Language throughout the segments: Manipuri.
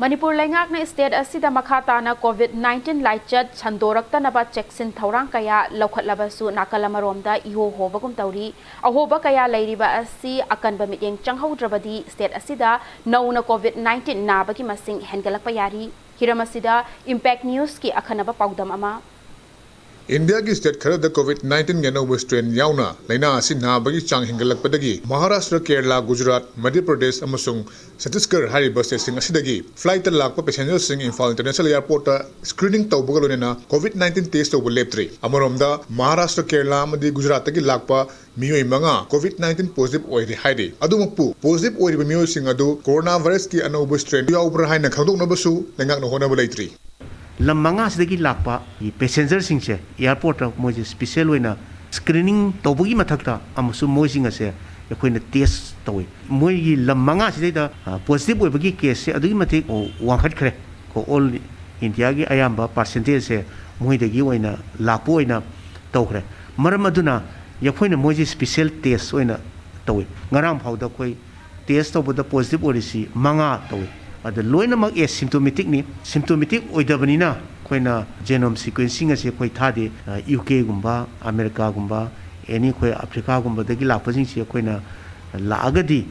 Manipur Langakna State Asida Makhatana COVID-19 Laichat Chandoraktanaba Cheksin Taurang Kaya Lokatlabasu Nakalamaromda Iho Hobagum Tauri, Ahoba Kaya Lairiba Asi Akan Bamiting Changho Drabadi State Asida Nauna COVID-19 Nabaki Masing Hengalakpayari, Hiramasida Impact News Ki Akanaba Paudam Ama. India की स्टेट खरद कोविड-19 के नोवेल स्ट्रेन याउना लाइना असि नाबगी चांग हिंगलकपदगी महाराष्ट्र केरला गुजरात मध्य प्रदेश अमसुंग छत्तीसगढ़ हारिबा स्टेटसिंग असिदगी फ्लाइट लाक्पा पैसेंजर सिंग इम्फाल इंटरनेशनल एयरपोर्ट स्क्रीनिंग तौबगा लोनेना कोविड-19 टेस्ट तौब लेप्त्री अमरोमदा महाराष्ट्र केरला मदि गुजरात की लाक्पा मियोय मंगा कोविड-19 पॉजिटिव ओइरि हाइदे अदुमकपु पॉजिटिव ओइरिबा मियोय सिंग अदु कोरोना वायरस की अनौब स्ट्रेन याउब्रा हाइना खंदोकनबसु लेंगाकन होनब लेत्री लम्मंगा से लापा पैसेंजर सिंसे एयरपोर्ट मोजे स्पेशल होना स्क्रीनिंग तौबगी मथक्ता अमसु मोइसिंग असे अखोइना टेस्ट तौई मोइगी लम्मंगा सिदैदा पॉजिटिव ओइबगी केस से अदुगी मथिक वांखटखरे को ऑल इंडिया की अयाम्बा परसेंटेज से मोइदगी ओइना लापो ओइना तौखरे मरम अदुना यखोइना मोइजी स्पेशल टेस्ट ओइना तौई ngaraang phawda khoi टेस्ट तौबदा पॉजिटिव ओरिसी मंगा तौई अद लोइनमक एसिम्टोमेटिक नि सिम्टोमेटिक ओइदबनिना खोइना जेनोम सीक्वेंसिंग असे खोइ थादे यूके गुम्बा अमेरिका गुम्बा एनी खोइ अफ्रीका गुम्बा दगी लापजिंग से खोइना लागदी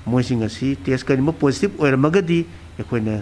मोइसिंग असी टेस्ट करिम पॉजिटिव ओइरमगदी खोइना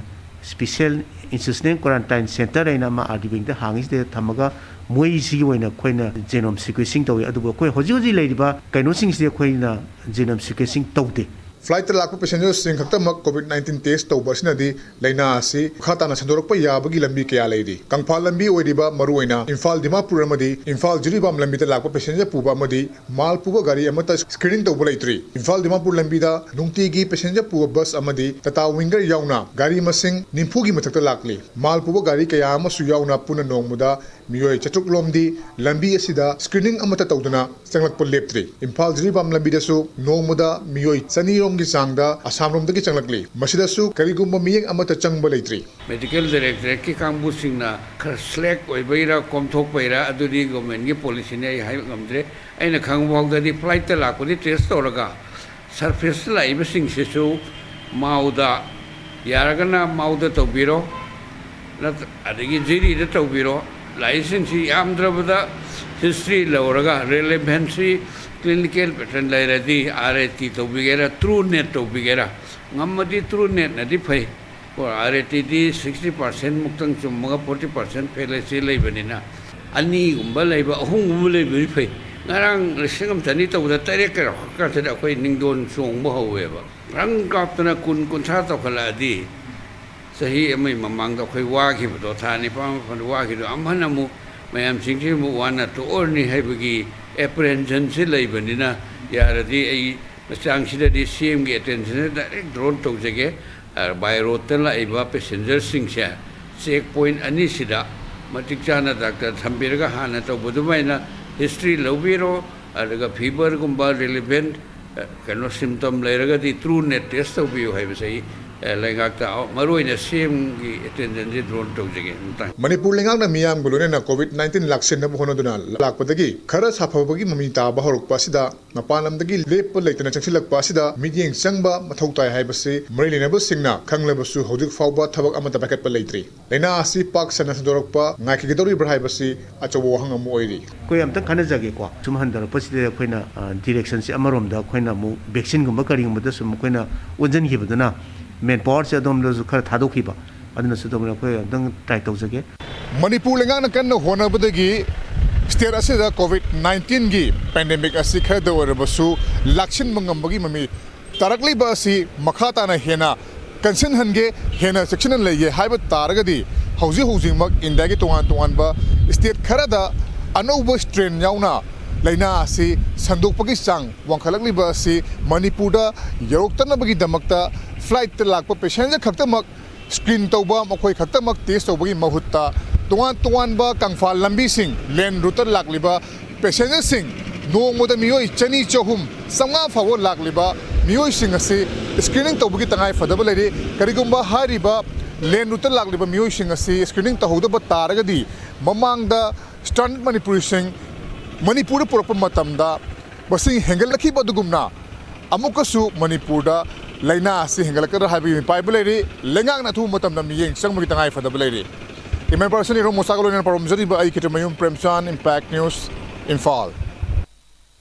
स्पेशल इंस्टीट्यूशनल क्वारंटाइन सेंटर एना मा आरडीबिंग द हांगिसदे थमगा मोइसी ओइना खोइना जेनोम सीक्वेंसिंग तौय अदुबो खोइ होजि होजि लेरिबा कैनोसिंग से खोइना जेनोम सीक्वेंसिंग तौदे फ्लाइट लाख पैसेंजर सिंह खक्तमक कोविड-19 टेस्ट तौबसिनदी लाइना असि खाताना संदोरकपा याबगी लंबी कया लेरी कंफाल लंबी ओइदिबा मरुओइना इम्फाल दिमापुर अमदी इम्फाल जिरिबाम लंबीदा लाख पैसेंजर पुबा अमदी माल पुबा गाड़ी अमता स्क्रीनिंग तौब लेत्री इम्फाल दिमापुर लंबीदा नुंगतीगी पैसेंजर पुबा बस अमदी टाटा विंगर याउना गाड़ी मसिंग निम्फुगी मथक्ता लाकली माल पुबा गाड़ी कया अमसु याउना पुना नोंगमुदा मियोय चतुक लोमदी लंबी असिदा स्क्रीनिंग अमता तौदना चंगलकप लेप्त्री इम्फाल जिरिबाम लंबीदासु नोंगमुदा मियोय चनी की चांगदा आसाम की चंगलकली मसिदसु करिगुम्बा मियेंग अमता चंगबा लेत्री मेडिकल डायरेक्टर की कांगबु सिंगना खर स्लैक ओइबैरा कोमथोकबैरा अदुदी गवर्नमेंट की पॉलिसी ने हाइ गमद्रे अइना खांगबावददी फ्लाइट ता लाकोदि टेस्ट तौरगा सरफेस लाइब सिंगसेसु माउदा यारगना माउदा तौबिरो नत अदगी जिरी द तौबिरो लाइसेंस यामद्रबदा हिस्ट्री लौरगा रेलेवेंसी क्लिनिकल पैटर्न लेरदी आरएटी तौबिगेरा ट्रू नेट तौबिगेरा ngамमदी ट्रू नेट नदी फै और आरएटी दी 60% मुक्तंग चुमगा 40% फेलेसी लेबनिना अनि गुम्बा लेबा अहुंगुम लेबि फै ngarang lisingam tani tawda tare ka ka tada koi ningdon song bo haweba rang kaptana kun kun tha to khala di sahi amai mamang da koi wa ki do thani pa wa ki do amhanamu mayam singthi mu wana to orni haibagi apprehension se leibanina yaradi ai masang sida di cm ge attention direct drone to jege by road la iba passenger sing sha checkpoint ani sida matik chana doctor thambirga hana to budumaina history lobiro adaga fever gumba relevant kano symptom leiraga di true net test to bio haiba sai lengakta maroina cm gi attention di drone to jege Manipur लेंगांगना मियाम गुलोनेना कोविड-19 लाक्सिन न होनदुना लाकपदगी खरा साफबगी ममिता बहरुकपासिदा मपानमदगी लेप लेतना चंगसिलकपा सिदा मिडियंग चंगबा मथौताय हाइबसे मरिलिनब सिंगना खंगलबसु हौजिक फावबा थबक अमता पैकेट लेत्री लेना आसी पाक सन सदोरकपा ngaikigidori brahibasi achobo hangam oiri कोई अमता खना जगे को सुम हंदर पसिदे खोइना डायरेक्शन से अमरोमदा खोइना मु वैक्सीन गुम करिंगमदा सुम खोइना वजन हिबदना मेन पावर से अदम लजु खर थादोखिबा अदना सुदम खोइ दंग ट्राई तौजगे मणिपुर लेंगांगना कन्न होनबदगी स्टेट असिदा कोविड-19 गी पेंडेमिक असि खरदवरबसु लाक्सिन मंगमबगी ममी तारकलिबा असि मखाताना हेना कंसन हनगे हेना सेक्शन लेये हाइब तारगदी हौजी हौजिमक इंडिया की तोंगान तोंगानबा स्टेट खरदा अनौब स्ट्रेन याउना लाइना असि संदोकपगी चांग वांखलकलिबा असि मणिपुरदा यरोक्तनबगी दमकता फ्लाइट लाक्पा पैसेंजर खक्तमक स्क्रीन तौबा मखोय खक्तमक टेस्ट तौबगी महुत्ता तोंगान तोंगानबा कंफाल लंबी सिंग लेन रूटर लाक्लिबा पैसेंजर सिंग नोंगमोदा मियोय चनी चहुम संगा फावो लाक्लिबा मियोय सिंग असि स्क्रीनिंग तौबगी तंगाय फदबा लेरि करिगुम्बा हारिबा लेन रूटर लाक्लिबा मियोय सिंग असि स्क्रीनिंग तहौदबा तारगदी ममांगदा स्टैंड मणिपुरी सिंग मणिपुर पुरप मतमदा बसिंग हेंगलखिबा दुगुमना अमुकसु मणिपुरदा laina si hingalakar habi pai buleri lengang na thu matam nam yeng sangmagi tangai fada buleri imen person ro musagalo nen parom jari ba ai kitamayum premchan impact news Imphal